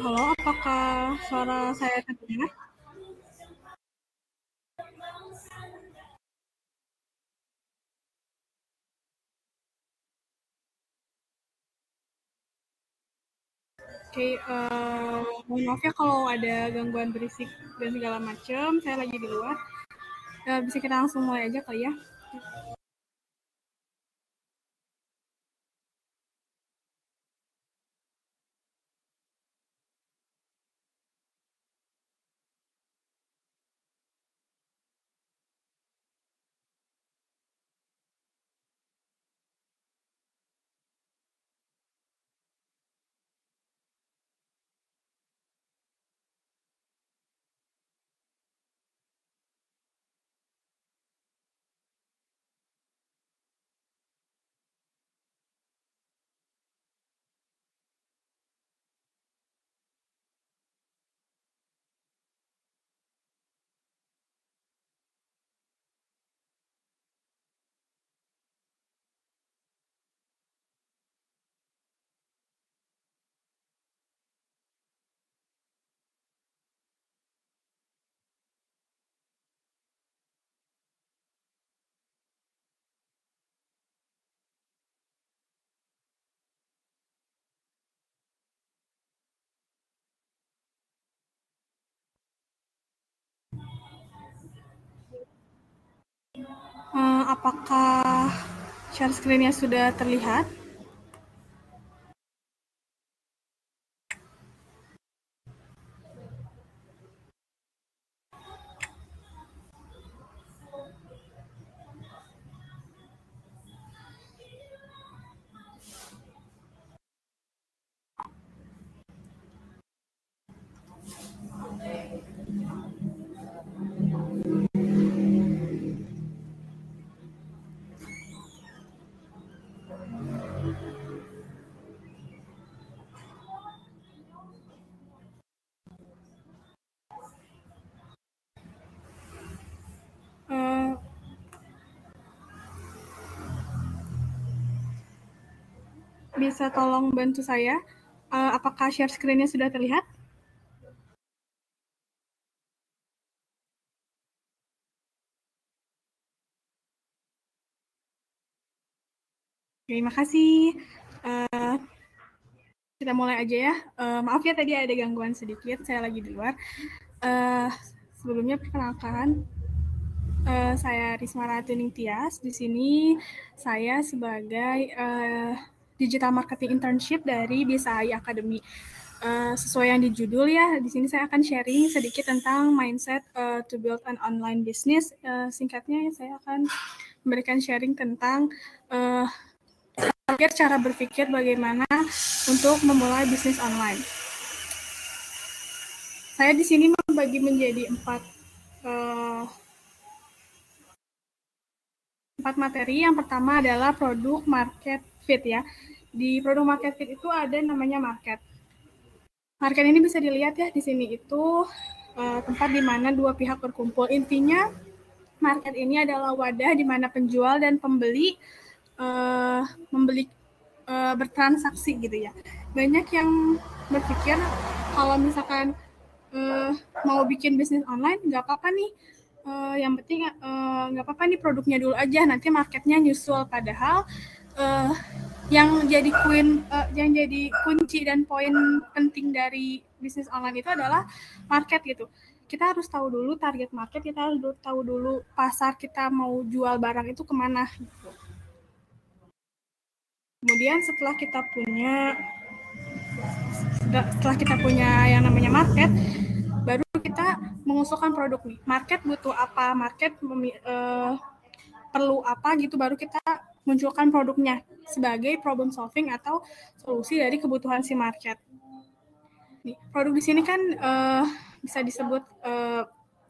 Halo, apakah suara saya terdengar? Oke, mohon maaf ya kalau ada gangguan berisik dan segala macam. Saya lagi di luar. Bisa kita langsung mulai aja kali ya. Apakah share screen-nya sudah terlihat? Eh, Bisa tolong bantu saya? Apakah share screen-nya sudah terlihat? Terima kasih. Kita mulai aja ya. Maaf ya tadi ada gangguan sedikit. Saya lagi di luar. Uh, Sebelumnya perkenalkan, saya Risma Ratuning Tias. Di sini saya sebagai digital marketing internship dari BSI Academy. Sesuai yang di judul ya, di sini saya akan sharing sedikit tentang mindset to build an online business. Singkatnya saya akan memberikan sharing tentang cara berpikir bagaimana untuk memulai bisnis online. Saya di sini membagi menjadi empat materi. Yang pertama adalah produk market fit ya. Di produk market fit itu ada namanya market. Market ini bisa dilihat ya di sini itu tempat di mana dua pihak berkumpul. Intinya market ini adalah wadah di mana penjual dan pembeli membeli bertransaksi gitu ya. Banyak yang berpikir kalau misalkan mau bikin bisnis online nggak apa-apa nih, yang penting nggak apa-apa nih produknya dulu aja, nanti marketnya nyusul. Padahal yang jadi kunci dan poin penting dari bisnis online itu adalah market gitu. Kita harus tahu dulu target market, kita harus tahu dulu pasar kita mau jual barang itu kemana gitu. Kemudian setelah kita punya yang namanya market, baru kita mengusulkan produk nih. Market butuh apa, market perlu apa gitu, baru kita munculkan produknya sebagai problem solving atau solusi dari kebutuhan si market. Nih, produk di sini kan bisa disebut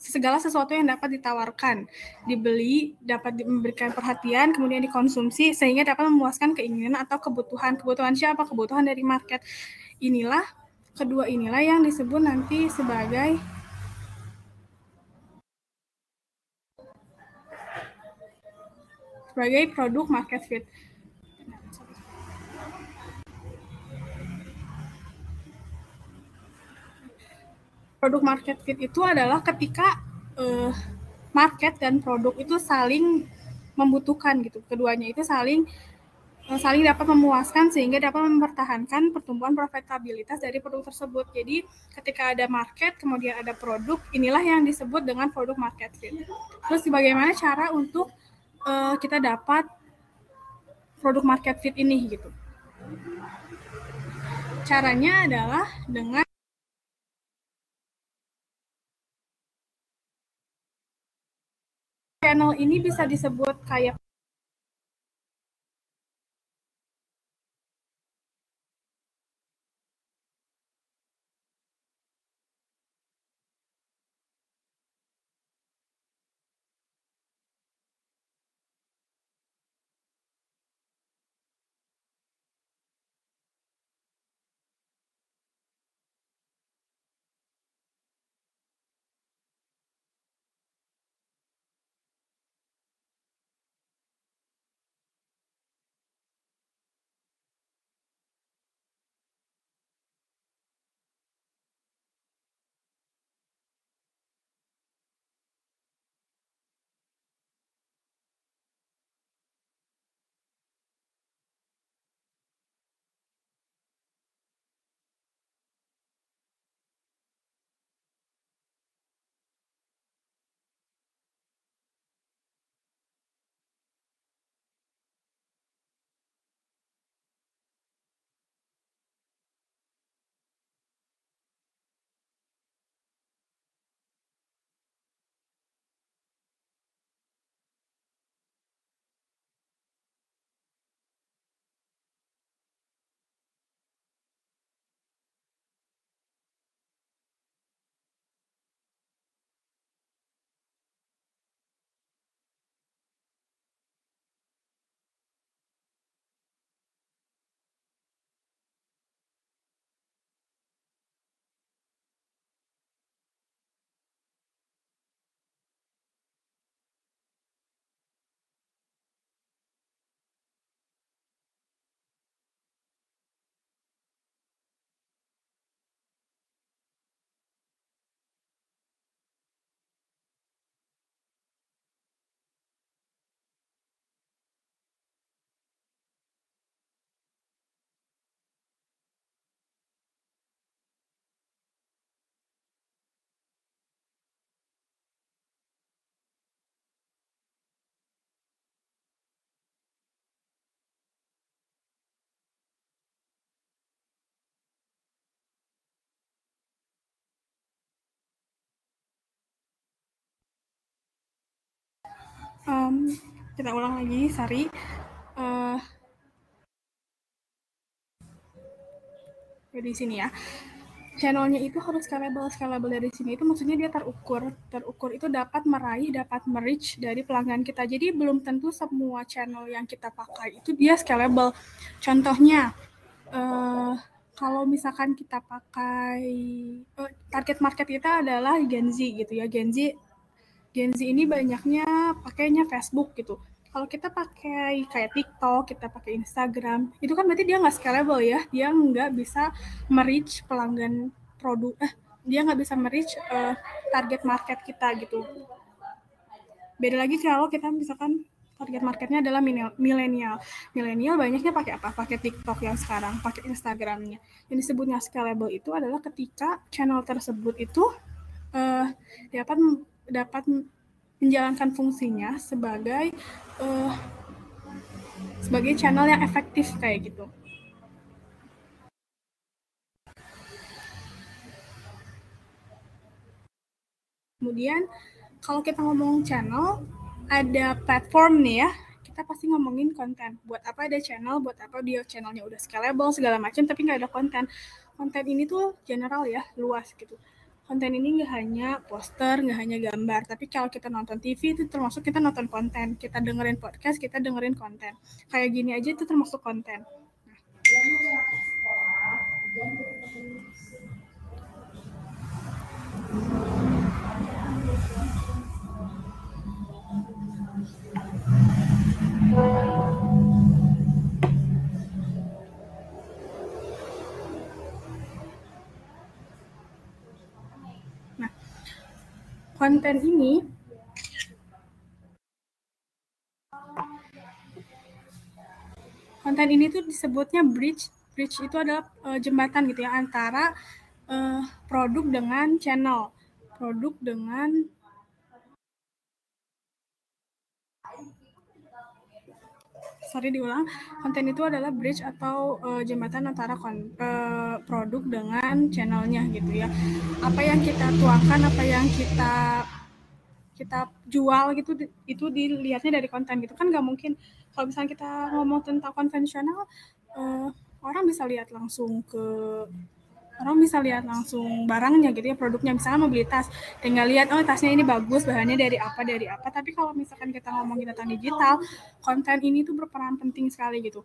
segala sesuatu yang dapat ditawarkan, dibeli, dapat memberikan perhatian, kemudian dikonsumsi sehingga dapat memuaskan keinginan atau kebutuhan. Kebutuhan siapa? Kebutuhan dari market. Kedua inilah yang disebut nanti sebagai produk market fit. Produk market fit itu adalah ketika market dan produk itu saling membutuhkan gitu. Keduanya itu saling dapat memuaskan sehingga dapat mempertahankan pertumbuhan profitabilitas dari produk tersebut. Jadi ketika ada market, kemudian ada produk, inilah yang disebut dengan produk market fit. Terus bagaimana cara untuk kita dapat produk market fit ini gitu? Caranya adalah dengan channel ini bisa disebut kayak kita ulang lagi, Sari. Di sini ya. Channelnya itu harus scalable dari sini itu maksudnya dia terukur itu dapat reach dari pelanggan kita. Jadi belum tentu semua channel yang kita pakai itu dia scalable. Contohnya kalau misalkan kita pakai target market kita adalah Gen Z gitu ya. Gen Z ini banyaknya pakainya Facebook gitu. Kalau kita pakai kayak TikTok, kita pakai Instagram, itu kan berarti dia nggak scalable ya. Dia nggak bisa merich pelanggan produk, dia nggak bisa merich target market kita gitu. Beda lagi kalau kita misalkan target marketnya adalah milenial. Milenial banyaknya pakai apa? Pakai TikTok yang sekarang, pakai Instagramnya. Yang disebutnya scalable itu adalah ketika channel tersebut itu dapat menjalankan fungsinya sebagai channel yang efektif kayak gitu. Kemudian kalau kita ngomong channel, ada platform nih ya. Kita pasti ngomongin konten. Buat apa ada channel, buat apa dia channelnya udah scalable segala macam, tapi nggak ada konten. Konten ini tuh general ya, luas gitu. Konten ini nggak hanya poster, nggak hanya gambar, tapi kalau kita nonton TV itu termasuk kita nonton konten. Kita dengerin podcast, kita dengerin konten. Kayak gini aja itu termasuk konten. konten ini tuh disebutnya bridge. Bridge itu adalah jembatan gitu ya antara produk dengan channel, produk dengan konten itu adalah bridge atau jembatan antara produk dengan channelnya gitu ya. Apa yang kita tuangkan, apa yang kita jual gitu, itu dilihatnya dari konten gitu kan. Nggak mungkin kalau misalnya kita ngomong tentang konvensional, orang bisa lihat langsung barangnya gitu ya, produknya. Misalnya mau beli tas, tinggal lihat, oh tasnya ini bagus, bahannya dari apa. Tapi kalau misalkan kita ngomongin tentang digital, konten ini tuh berperan penting sekali gitu.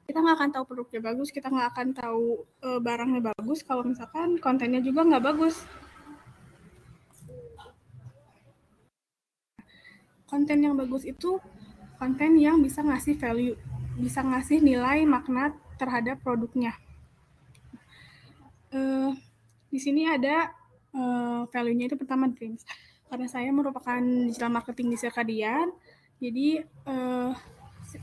Kita nggak akan tahu produknya bagus, kita nggak akan tahu barangnya bagus kalau misalkan kontennya juga nggak bagus. Konten yang bagus itu konten yang bisa ngasih value, bisa ngasih nilai makna terhadap produknya. Di sini ada value-nya itu pertama dreams. Karena saya merupakan digital marketing di Circadian, jadi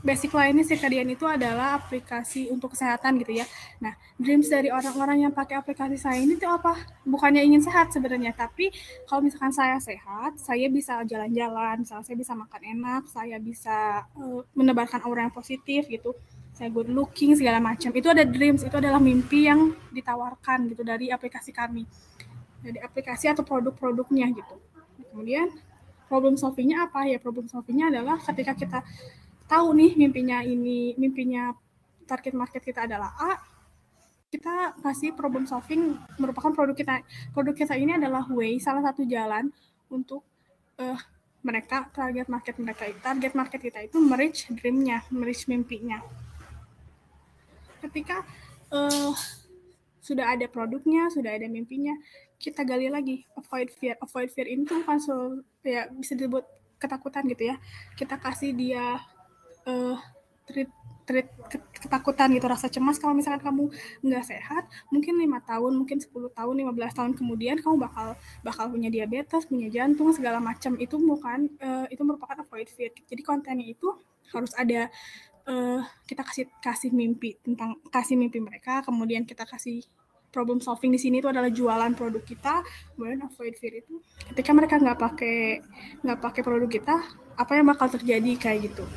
basic lainnya Circadian itu adalah aplikasi untuk kesehatan gitu ya. Nah, dreams dari orang-orang yang pakai aplikasi saya ini tuh apa? Bukannya ingin sehat sebenarnya, tapi kalau misalkan saya sehat, saya bisa jalan-jalan, misalnya saya bisa makan enak, saya bisa menebarkan aura yang positif gitu, saya good looking segala macam. Itu ada dreams, itu adalah mimpi yang ditawarkan gitu dari aplikasi kami, dari aplikasi atau produk-produknya gitu. Kemudian problem solvingnya apa ya? Problem solvingnya adalah ketika kita tahu nih mimpinya target market kita adalah A, kita kasih problem solving merupakan produk kita ini adalah way, salah satu jalan untuk target market kita itu merich dreamnya, merich mimpinya. Ketika sudah ada produknya, sudah ada mimpinya, kita gali lagi, avoid fear itu kan ya bisa disebut ketakutan gitu ya. Kita kasih dia treat ketakutan gitu, rasa cemas. Kalau misalkan kamu nggak sehat, mungkin 5 tahun, mungkin 10 tahun, 15 tahun kemudian kamu bakal punya diabetes, punya jantung, segala macam. Itu merupakan avoid fear. Jadi kontennya itu harus ada kita kasih mimpi mereka, kemudian kita kasih problem solving. Di sini itu adalah jualan produk kita. Kemudian avoid fear itu ketika mereka nggak pakai produk kita, apa yang bakal terjadi kayak gitu.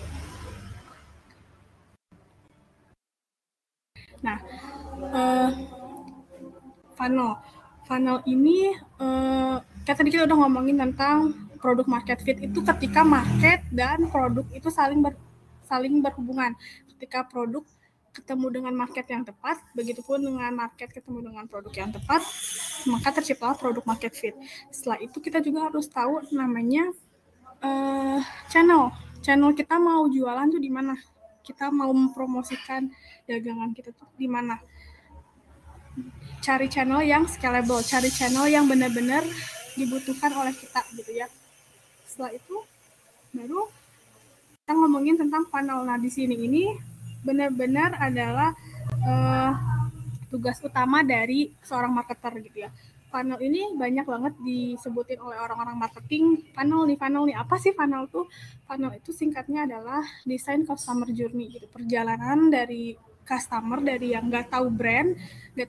Nah, funnel ini kan tadi kita udah ngomongin tentang produk market fit itu ketika market dan produk itu saling berhubungan. Ketika produk ketemu dengan market yang tepat, begitupun dengan market ketemu dengan produk yang tepat, maka terciptalah produk market fit. Setelah itu kita juga harus tahu namanya channel kita mau jualan tuh di mana, kita mau mempromosikan dagangan kita tuh di mana. Cari channel yang scalable, cari channel yang benar-benar dibutuhkan oleh kita gitu ya. Setelah itu baru kita ngomongin tentang funnel. Nah, di sini ini benar-benar adalah tugas utama dari seorang marketer gitu ya. Funnel ini banyak banget disebutin oleh orang-orang marketing. Funnel nih, apa sih funnel tuh? Funnel itu singkatnya adalah desain customer journey gitu. Perjalanan dari customer, dari yang nggak tahu brand, nggak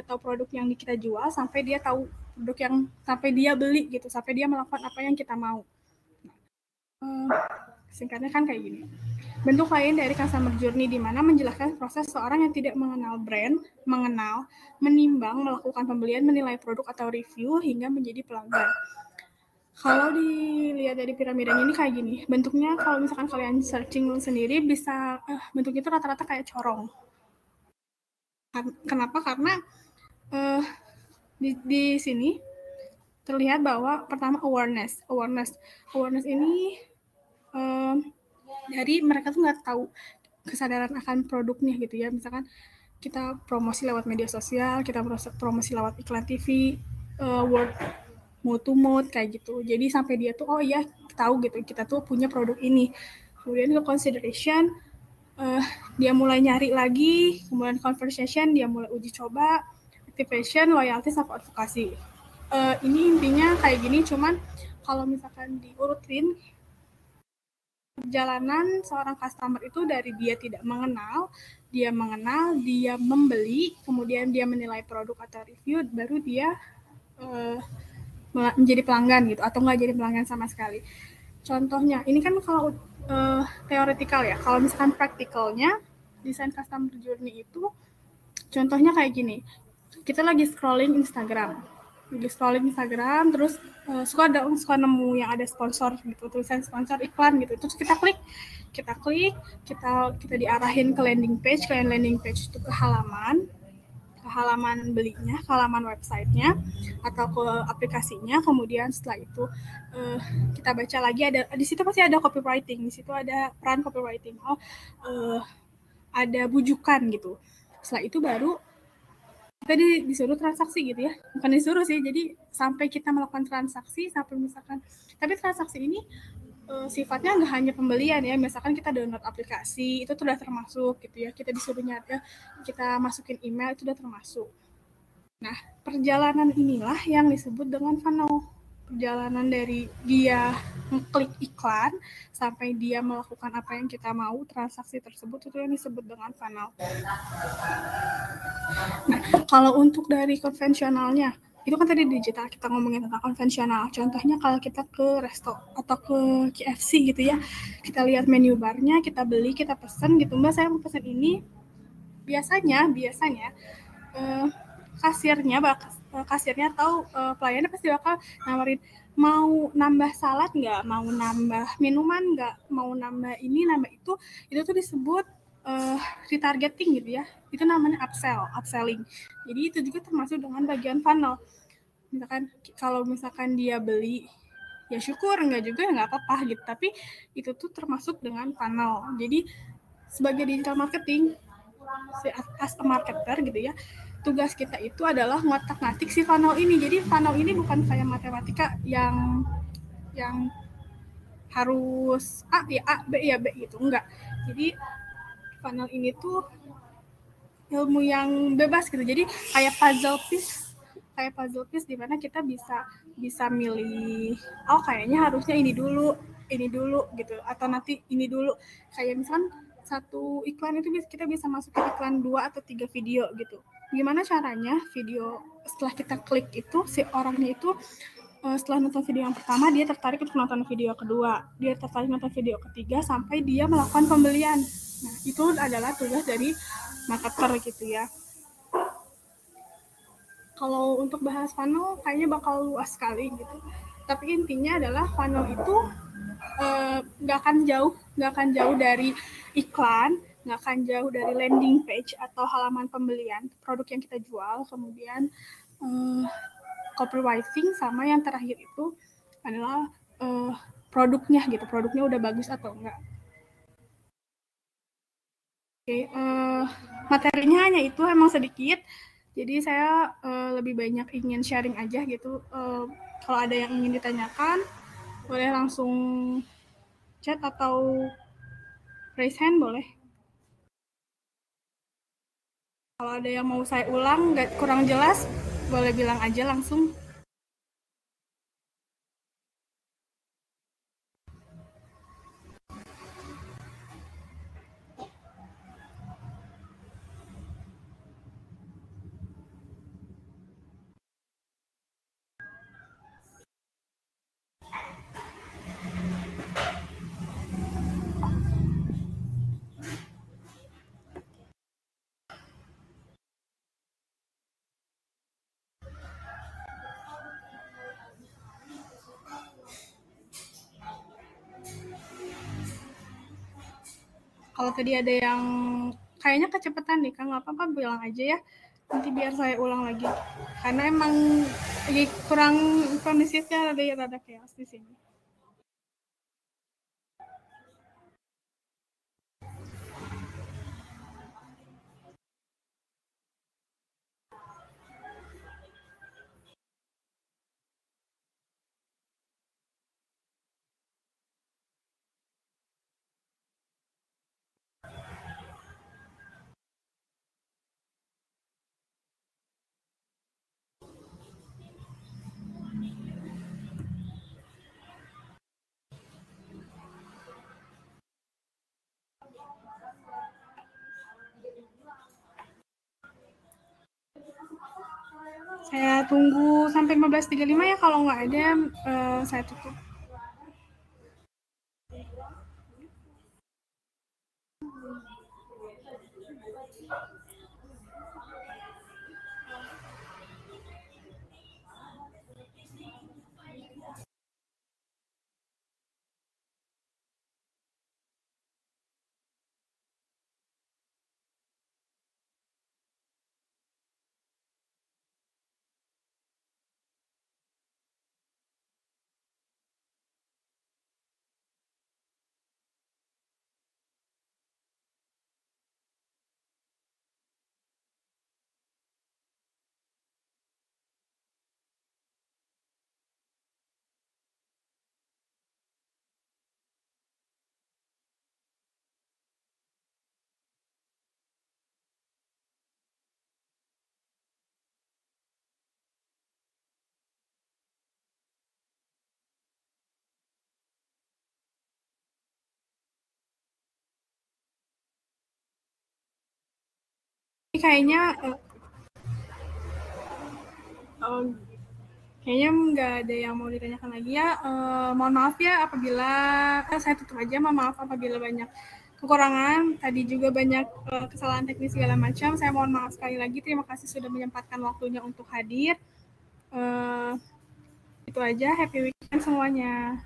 tahu produk yang kita jual, sampai dia tahu produk yang, sampai dia beli gitu, sampai dia melakukan apa yang kita mau. Singkatnya kan kayak gini. Bentuk lain dari customer journey di mana menjelaskan proses seorang yang tidak mengenal brand, menimbang, melakukan pembelian, menilai produk atau review hingga menjadi pelanggan. Kalau dilihat dari piramidanya ini kayak gini, bentuknya kalau misalkan kalian searching sendiri bisa bentuk itu rata-rata kayak corong. Kenapa? Karena di sini terlihat bahwa pertama awareness ini dari mereka tuh nggak tahu kesadaran akan produknya gitu ya. Misalkan kita promosi lewat media sosial, kita promosi lewat iklan TV, word to mouth kayak gitu. Jadi sampai dia tuh oh iya tahu gitu kita tuh punya produk ini. Kemudian ke consideration, dia mulai nyari lagi. Kemudian conversation, dia mulai uji coba. Activation, loyalty, sama advokasi. Ini intinya kayak gini, cuman kalau misalkan diurutin perjalanan seorang customer itu dari dia tidak mengenal, dia membeli, kemudian dia menilai produk atau review, baru dia uh, menjadi pelanggan gitu, atau nggak jadi pelanggan sama sekali. Contohnya, ini kan kalau teoretikal ya, kalau misalkan praktikalnya, desain customer journey itu contohnya kayak gini, kita lagi scrolling Instagram, terus suka nemu yang ada sponsor gitu, tulisan sponsor iklan gitu, terus kita diarahin ke landing page itu ke halaman belinya, ke halaman websitenya atau ke aplikasinya. Kemudian setelah itu kita baca lagi, ada di situ pasti ada copywriting, di situ ada peran copywriting. Ada bujukan gitu. Setelah itu baru kita disuruh transaksi gitu ya, bukan disuruh sih, jadi sampai kita melakukan transaksi, sampai misalkan, tapi transaksi ini sifatnya nggak hanya pembelian ya, misalkan kita download aplikasi itu sudah termasuk gitu ya, kita disuruh nyata, kita masukin email itu sudah termasuk. Nah, perjalanan inilah yang disebut dengan funnel. Perjalanan dari dia mengklik iklan sampai dia melakukan apa yang kita mau, transaksi tersebut itu yang disebut dengan funnel. Nah, kalau untuk dari konvensionalnya, itu kan tadi digital, kita ngomongin tentang konvensional. Contohnya kalau kita ke resto atau ke KFC gitu ya, kita lihat menu barnya, kita beli, kita pesen gitu, Mbak saya mau pesen ini. Biasanya eh, kasirnya atau pelayannya pasti bakal nawarin, mau nambah salad nggak, mau nambah minuman nggak, mau nambah ini nambah itu tuh disebut uh, retargeting gitu ya, itu namanya upselling. Jadi itu juga termasuk dengan bagian funnel. Misalkan kalau misalkan dia beli, ya syukur, nggak juga ya nggak apa-apa gitu, tapi itu tuh termasuk dengan funnel. Jadi sebagai digital marketing, as a marketer gitu ya, tugas kita itu adalah ngotak-ngatik si funnel ini. Jadi funnel ini bukan kayak matematika yang harus A ya B gitu, enggak. Jadi funnel ini tuh ilmu yang bebas gitu. Jadi kayak puzzle piece di mana kita bisa milih, oh kayaknya harusnya ini dulu gitu, atau nanti ini dulu. Kayak misalkan satu iklan itu kita bisa masukin iklan 2 atau 3 video gitu. Gimana caranya video setelah kita klik itu, si orangnya itu setelah nonton video yang pertama, dia tertarik untuk nonton video kedua, dia tertarik nonton video ketiga, sampai dia melakukan pembelian. Nah, itu adalah tugas dari marketer gitu ya. Kalau untuk bahas funnel kayaknya bakal luas sekali gitu. Tapi intinya adalah funnel itu nggak akan jauh dari iklan, nggak akan jauh dari landing page atau halaman pembelian produk yang kita jual. Kemudian copywriting, sama yang terakhir itu adalah produknya gitu, produknya udah bagus atau enggak. Oke, materinya hanya itu, emang sedikit. Jadi saya lebih banyak ingin sharing aja gitu. Kalau ada yang ingin ditanyakan, boleh langsung chat atau raise hand boleh. Kalau ada yang mau saya ulang, nggak kurang jelas, boleh bilang aja langsung. Kalau tadi ada yang kayaknya kecepatan nih, Kang, nggak apa-apa bilang aja ya. Nanti biar saya ulang lagi. Karena emang lagi kurang kondisinya, rada chaos di sini. Saya tunggu sampai 15.35 ya, kalau nggak ada saya tutup. Ini kayaknya kayaknya nggak ada yang mau ditanyakan lagi ya. Mohon maaf ya apabila saya tutup aja. Mohon maaf apabila banyak kekurangan. Tadi juga banyak kesalahan teknis segala macam. Saya mohon maaf sekali lagi. Terima kasih sudah menyempatkan waktunya untuk hadir. Itu aja. Happy weekend semuanya.